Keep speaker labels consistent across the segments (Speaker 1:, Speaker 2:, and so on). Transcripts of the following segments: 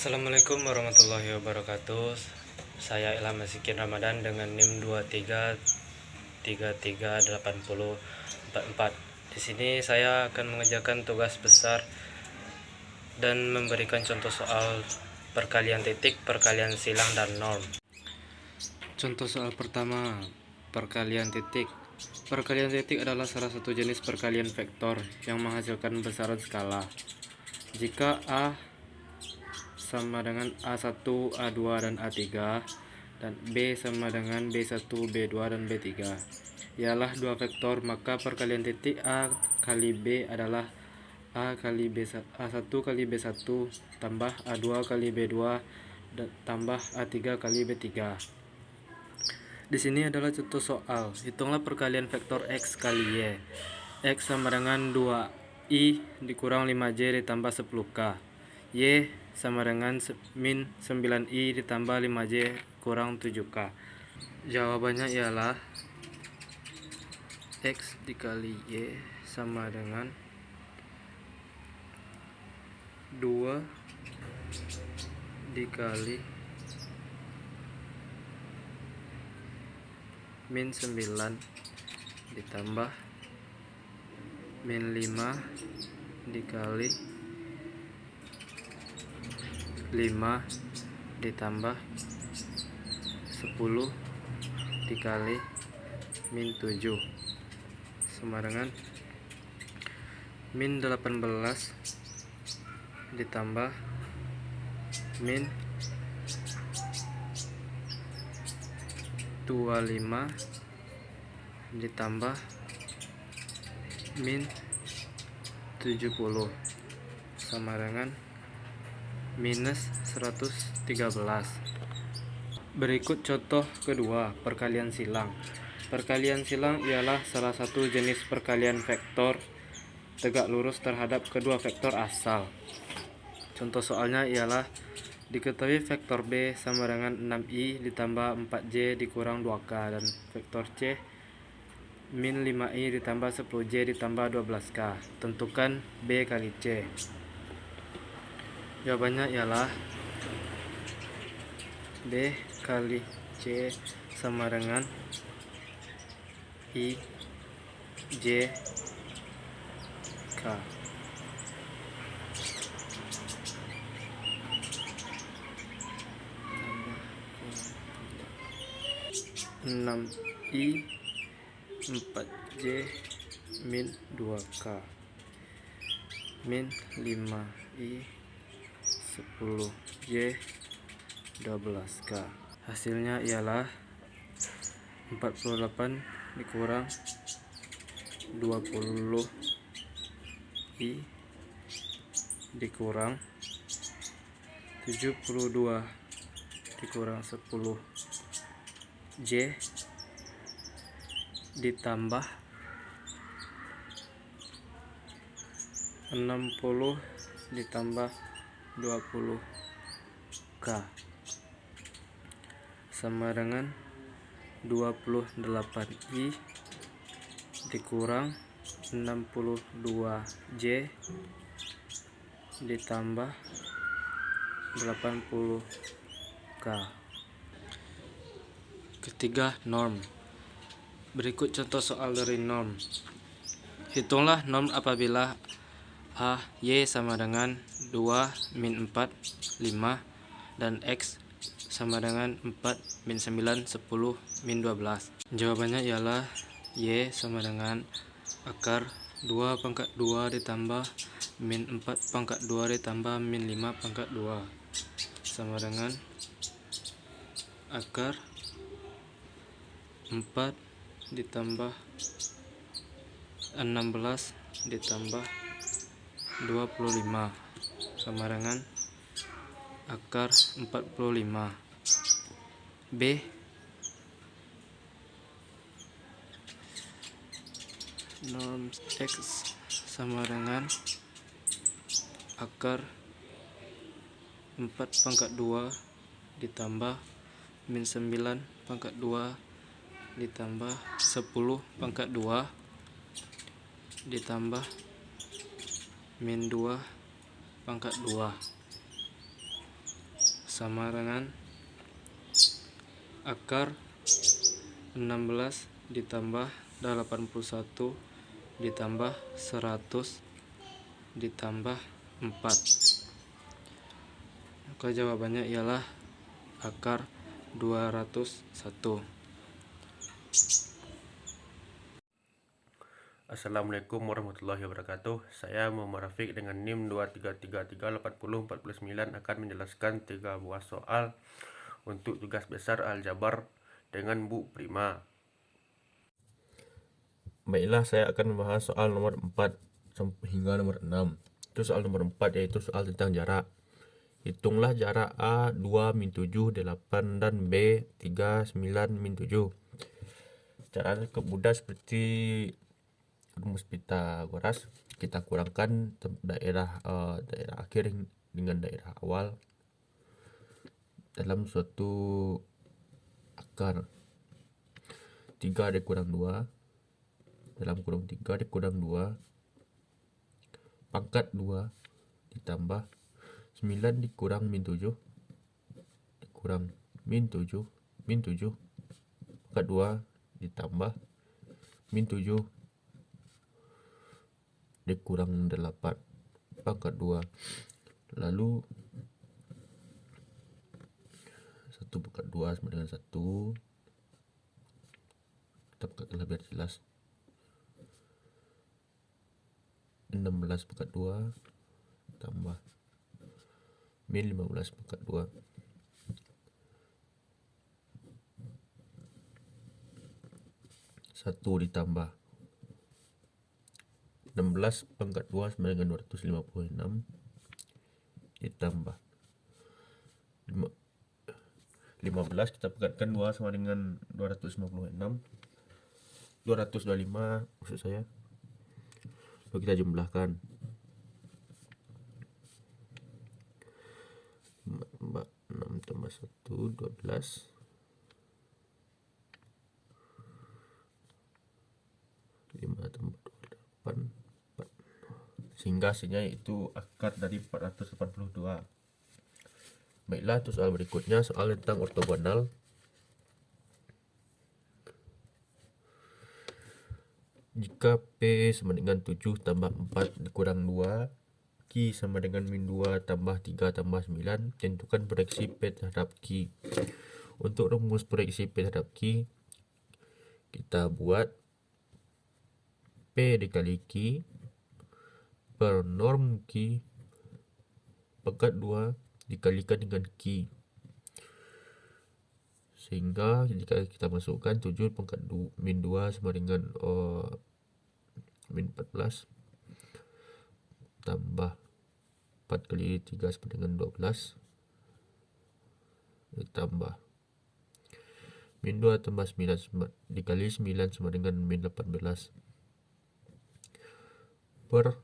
Speaker 1: Assalamualaikum warahmatullahi wabarakatuh. Saya Ilham Masikin Ramadan dengan NIM 23338044. Di sini saya akan mengerjakan tugas besar dan memberikan contoh soal perkalian titik, perkalian silang, dan norm. Contoh soal pertama, perkalian titik. Perkalian titik adalah salah satu jenis perkalian vektor yang menghasilkan besaran skala. Jika A sama dengan A1, A2, dan A3, dan B sama dengan B1, B2, dan B3 ialah dua vektor, maka perkalian titik A kali B adalah A kali A1 kali B1 tambah A2 kali B2 tambah A3 kali B3. Di sini adalah contoh soal. Hitunglah perkalian vektor X kali Y. X sama dengan 2i dikurang 5j ditambah 10k. Y sama dengan min 9i ditambah 5j kurang 7k. Jawabannya ialah X dikali Y sama dengan 2 dikali min 9 ditambah min 5 dikali 5 ditambah 10 dikali min 7 sama dengan min 18 ditambah min 25 ditambah min 70 sama dengan minus 113. Berikut contoh kedua, perkalian silang. Perkalian silang ialah salah satu jenis perkalian vektor tegak lurus terhadap kedua vektor asal. Contoh soalnya ialah diketahui vektor B sama dengan 6i ditambah 4j dikurang 2k dan vektor C min 5i ditambah 10j ditambah 12k. Tentukan B kali C. Jawabannya ialah B kali C sama dengan I J K. 6i 4j min 2k min 5i 10j 12k. Hasilnya ialah 48 dikurang 20i dikurang 72 dikurang 10j ditambah 60 ditambah 20k sama dengan 28i dikurang 62j ditambah 80k. Ketiga, norm. Berikut contoh soal dari norm. Hitunglah norm apabila A, Y sama dengan 2 min 4, 5 dan X sama dengan 4 min 9, 10 min 12. Jawabannya ialah Y sama dengan akar 2 pangkat 2 ditambah min 4 pangkat 2 ditambah min 5 pangkat 2 sama dengan akar 4 ditambah 16 ditambah 25 sama dengan akar 45. B norm X sama dengan akar 4 pangkat 2 ditambah min 9 pangkat 2 ditambah 10 pangkat 2 ditambah min 2 pangkat 2. sama dengan akar 16 ditambah 81 ditambah 100 ditambah 4. Maka jawabannya ialah akar 201.
Speaker 2: Assalamualaikum warahmatullahi wabarakatuh. Saya Muhammad Rafiq dengan NIM 233380409 akan menjelaskan 3 buah soal untuk tugas besar aljabar dengan Bu Prima. Baiklah, saya akan membahas soal nomor 4 hingga nomor 6. Itu soal nomor 4, yaitu soal tentang jarak. Hitunglah jarak A 2 min 7 8 dan B 3 9 min 7. Caranya cukup mudah seperti rumus Pitagoras. Kita kurangkan daerah akhir dengan daerah awal dalam suatu akar. 3 dikurang 2 dalam kurung 3 dikurang 2 pangkat 2 ditambah 9 dikurang min 7 dikurang min 7 pangkat 2 ditambah min 7 dikurang 8 pangkat 2, lalu 1 pangkat 2 sama dengan 1. Kita pangkatkan biar jelas. 16 pangkat 2 tambah min 15 pangkat 2. 1 ditambah 16 pangkat 2 sama dengan 256 ditambah 15, kita pangkatkan 2 sama dengan 256, 225 maksud saya. Lalu kita jumlahkan 6 tambah 1 12, 5 tambah 2 8, 4, sehingga hasilnya itu akar dari 482. Baiklah, untuk soal berikutnya, soal tentang ortogonal. Jika P sama dengan 7 tambah 4 dikurang 2, Q sama dengan min 2 tambah 3 tambah 9, tentukan proyeksi P terhadap Q. Untuk rumus proyeksi P terhadap Q, kita buat P dikali Q per norm Q pangkat 2 dikalikan dengan Q. Sehingga jika kita masukkan 7 pangkat min 2 sama dengan min 14 tambah 4 kali 3 sama dengan 12 ditambah min 2 tambah 9 dikali 9 sama dengan min 18 per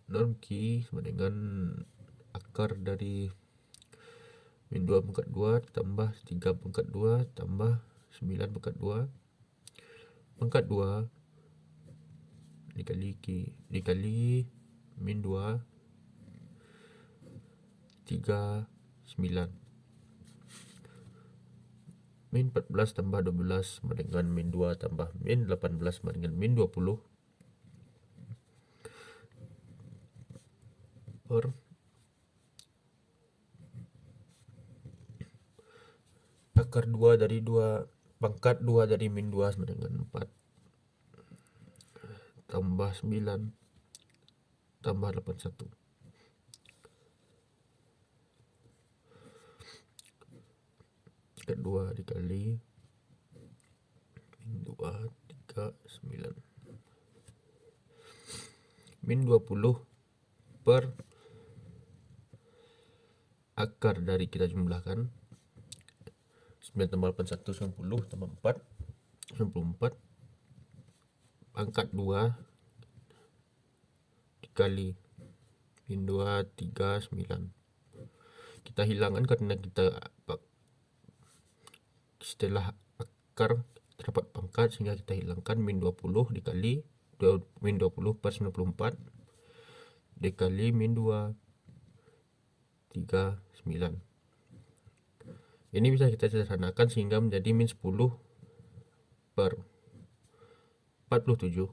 Speaker 2: norm Q sama dengan akar dari min 2 pangkat 2 tambah 3 pangkat 2 tambah 9 pangkat 2 pangkat 2 dikali Q dikali min 2 3 9 min 14 tambah 12 sama dengan min 2 tambah min 18 sama dengan min 20 per akar 2 dari 2 pangkat 2 dari min 2 sama dengan 4 tambah 9 tambah 81. Pangkat 2 dikali min 2 3 9 min 20 per akar dari kita jumlahkan 9 tambah 81 90 tambah 4 94 pangkat 2 dikali min 2 3 9. Kita hilangkan karena kita setelah akar terdapat pangkat, sehingga kita hilangkan min 20 dikali min 20 per 94 dikali min 2 39. Ini bisa kita sederhanakan sehingga menjadi min 10 per 47,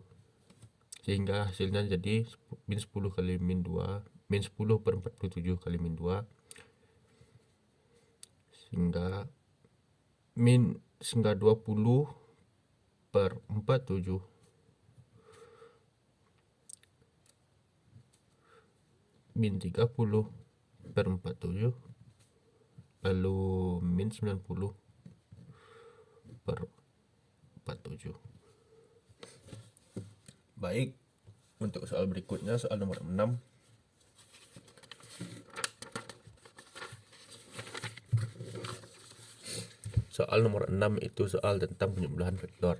Speaker 2: sehingga hasilnya jadi min 10 kali min 2, min 10 per 47 kali min 2, sehingga 20 per 47 min 30 per 47, lalu min 90 per 47. Baik, untuk soal berikutnya, soal nomor 6. Soal nomor 6 itu soal tentang penjumlahan vektor.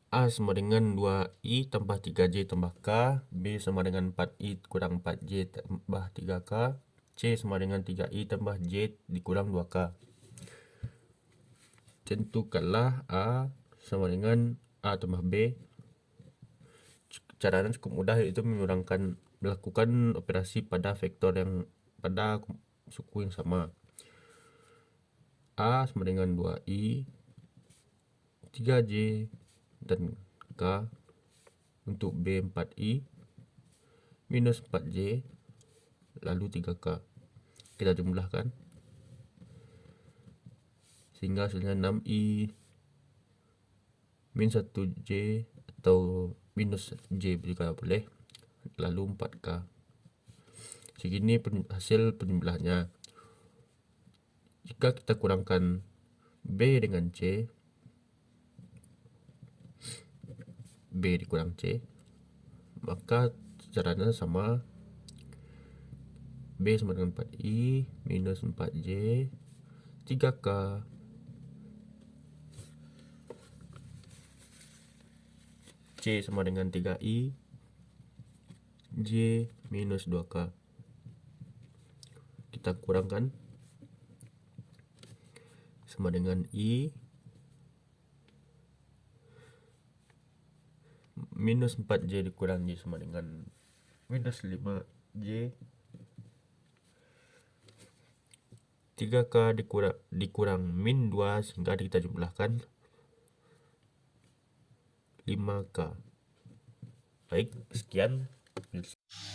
Speaker 2: A sama dengan 2i tambah 3j tambah k, B sama dengan 4i kurang 4j tambah 3k, C sama dengan 3i tambah j dikurang 2k. Tentukanlah A sama dengan A tambah B. Caranya cukup mudah, yaitu melakukan operasi pada vektor yang pada suku yang sama. A sama dengan 2i, 3j, dan k. Untuk B 4i minus 4j lalu 3k. Kita jumlahkan sehingga hasilnya 6i min 1j atau minus j jika boleh, lalu 4k. Segini hasil penjumlahannya. Jika kita kurangkan B dengan C, B dikurang C, maka caranya sama. B sama dengan 4i minus 4j 3k. C sama dengan 3i j minus 2k. Kita kurangkan sama dengan i minus 4j dikurang j sama dengan minus 5j. 3k dikurang min 2 sehingga kita jumlahkan 5k. Baik, sekian.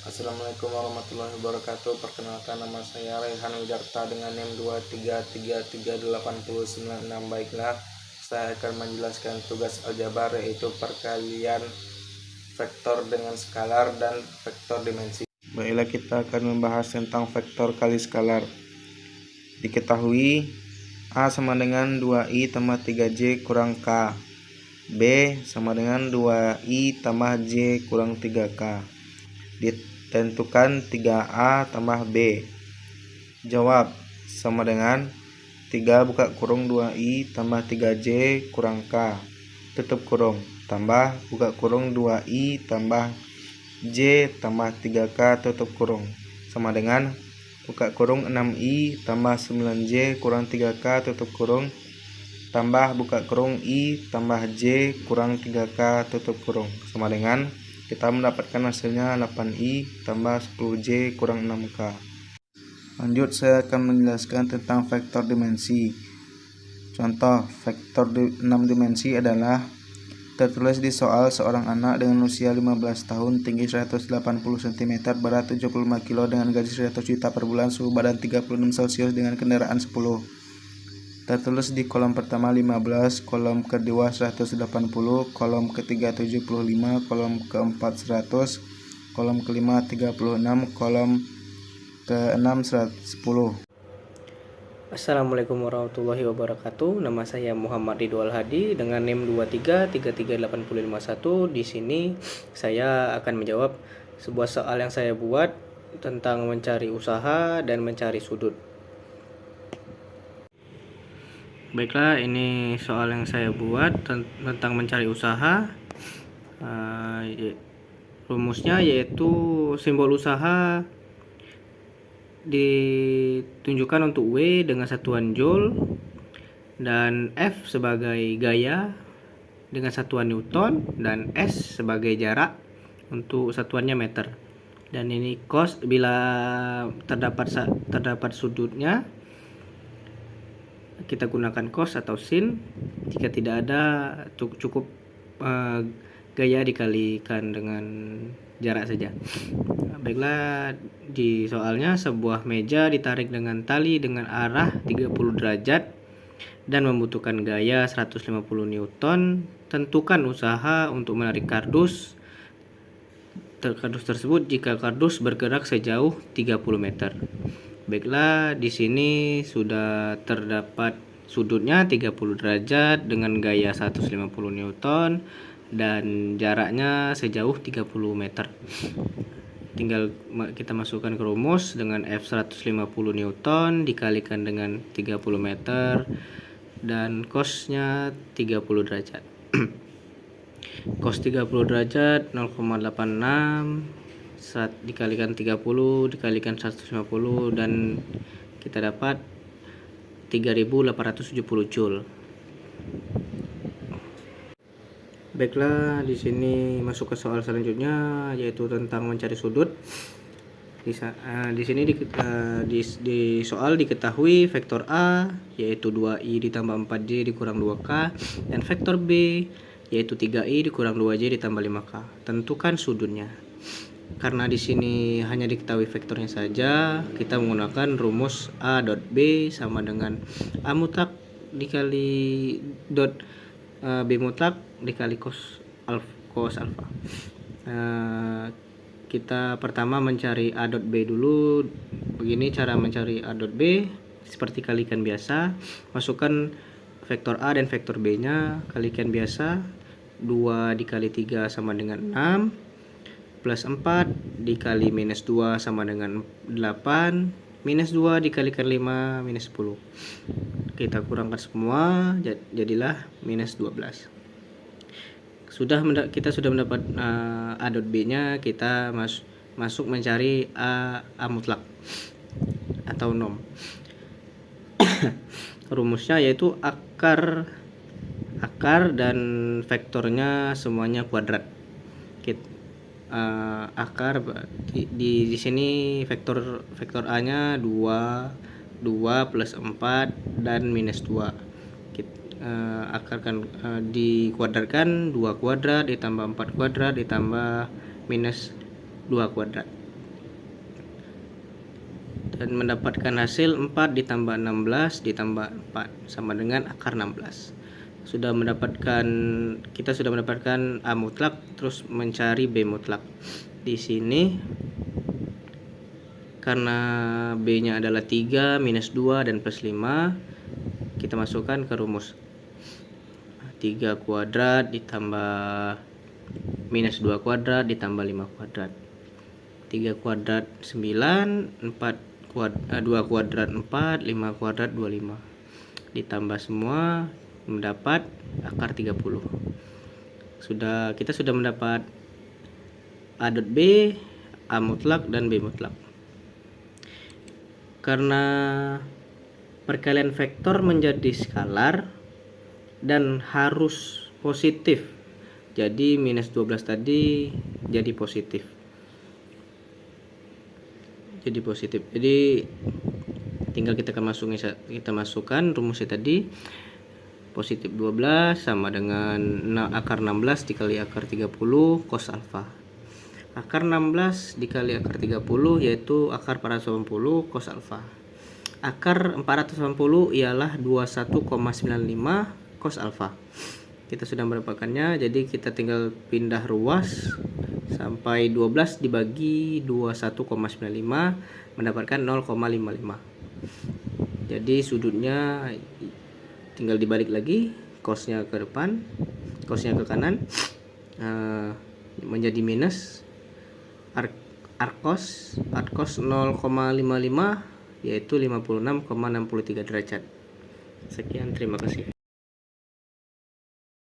Speaker 1: Assalamualaikum warahmatullahi wabarakatuh. Perkenalkan, nama saya Raihan Widarta dengan NIM 233389096. Baiklah, saya akan menjelaskan tugas aljabar, yaitu perkalian vektor dengan skalar dan vektor dimensi. Baiklah, kita akan membahas tentang vektor kali skalar. Diketahui A sama dengan 2i tambah 3j kurang k, B sama dengan 2i tambah j kurang 3k. Ditentukan 3a tambah b. Jawab sama dengan 3 buka kurung 2i tambah 3j kurang k, tutup kurung, tambah buka kurung 2i tambah j tambah 3k, tutup kurung, sama dengan buka kurung 6i tambah 9j kurang 3k, tutup kurung, tambah buka kurung i tambah j kurang 3k, tutup kurung, sama dengan kita mendapatkan hasilnya 8i tambah 10j kurang 6k. Lanjut, saya akan menjelaskan tentang vektor dimensi. Contoh, vektor 6 dimensi adalah tertulis di soal: seorang anak dengan usia 15 tahun, tinggi 180 cm, berat 75 kg, dengan gaji 100 juta per bulan, suhu badan 36 Celcius, dengan kendaraan 10. Tertulis di kolom pertama 15, kolom kedua 180, kolom ketiga 75, kolom keempat 100, kolom kelima 36, kolom keenam 110. Assalamualaikum warahmatullahi wabarakatuh. Nama saya Muhammad Ridwan Hadi dengan NIM 233385051. Di sini saya akan menjawab sebuah soal yang saya buat tentang mencari usaha dan mencari sudut. Baiklah, ini soal yang saya buat tentang mencari usaha. Rumusnya yaitu simbol usaha ditunjukkan untuk W dengan satuan joule dan F sebagai gaya dengan satuan Newton dan S sebagai jarak untuk satuannya meter. Dan ini cos bila terdapat sudutnya kita gunakan cos atau sin. Jika tidak ada cukup gaya dikalikan dengan jarak saja. Baiklah, di soalnya sebuah meja ditarik dengan tali dengan arah 30 derajat dan membutuhkan gaya 150 Newton. Tentukan usaha untuk menarik kardus tersebut jika kardus bergerak sejauh 30 meter. Baiklah, di sini sudah terdapat sudutnya 30 derajat dengan gaya 150 Newton dan jaraknya sejauh 30 meter. Tinggal kita masukkan ke rumus dengan F 150 Newton dikalikan dengan 30 meter dan cosnya 30 derajat. Cos 30 derajat 0,86 dikalikan 30 dikalikan 150 dan kita dapat 3870 Joule. Baiklah, di sini masuk ke soal selanjutnya, yaitu tentang mencari sudut. Di sini di soal diketahui vektor A yaitu 2i ditambah 4j dikurang 2k dan vektor B yaitu 3i dikurang 2j ditambah 5k. Tentukan sudutnya. Karena di sini hanya diketahui vektornya saja, kita menggunakan rumus A dot B sama dengan A mutlak dikali dot B mutlak dikali cos alfa. Kita pertama mencari A dot B dulu. Begini cara mencari A dot B, seperti kalikan biasa. Masukkan vektor A dan vektor B nya, kalikan biasa. 2 dikali 3 sama dengan 6, plus 4 dikali minus 2 sama dengan 8, minus 2 dikalikan 5 minus 10. Kita kurangkan semua, jadilah minus 12. Kita sudah mendapat A dot B nya, kita masuk mencari A mutlak atau norm. Rumusnya yaitu akar dan vektornya semuanya kuadrat. Akar di sini vektor A nya 2 plus 4 dan minus 2. Akar kan dikuadratkan 2 kuadrat ditambah 4 kuadrat ditambah minus 2 kuadrat dan mendapatkan hasil 4 ditambah 16 ditambah 4 sama dengan akar 16. Kita sudah mendapatkan A mutlak, terus mencari B mutlak. Di sini karena B nya adalah 3, minus 2 dan plus 5, kita masukkan ke rumus 3 kuadrat ditambah minus 2 kuadrat ditambah 5 kuadrat. 3 kuadrat 9, 2 kuadrat 4, 5 kuadrat 25. Ditambah semua mendapat akar 30. Kita sudah mendapat A dot B, A mutlak dan B mutlak. Karena perkalian vektor menjadi skalar dan harus positif, jadi minus 12 tadi jadi positif. Jadi tinggal kita masukkan rumusnya tadi. Positif 12 sama dengan akar 16 dikali akar 30 cos alfa. Akar 16 dikali akar 30 yaitu akar 480 cos alfa. Akar 480 ialah 21,95 cos alfa. Kita sudah mendapatkannya, jadi kita tinggal pindah ruas sampai 12 dibagi 21,95 mendapatkan 0,55. Jadi sudutnya tinggal dibalik lagi, cosnya ke depan, cosnya ke kanan, menjadi minus arcos 0,55 yaitu 56,63 derajat. Sekian, terima kasih.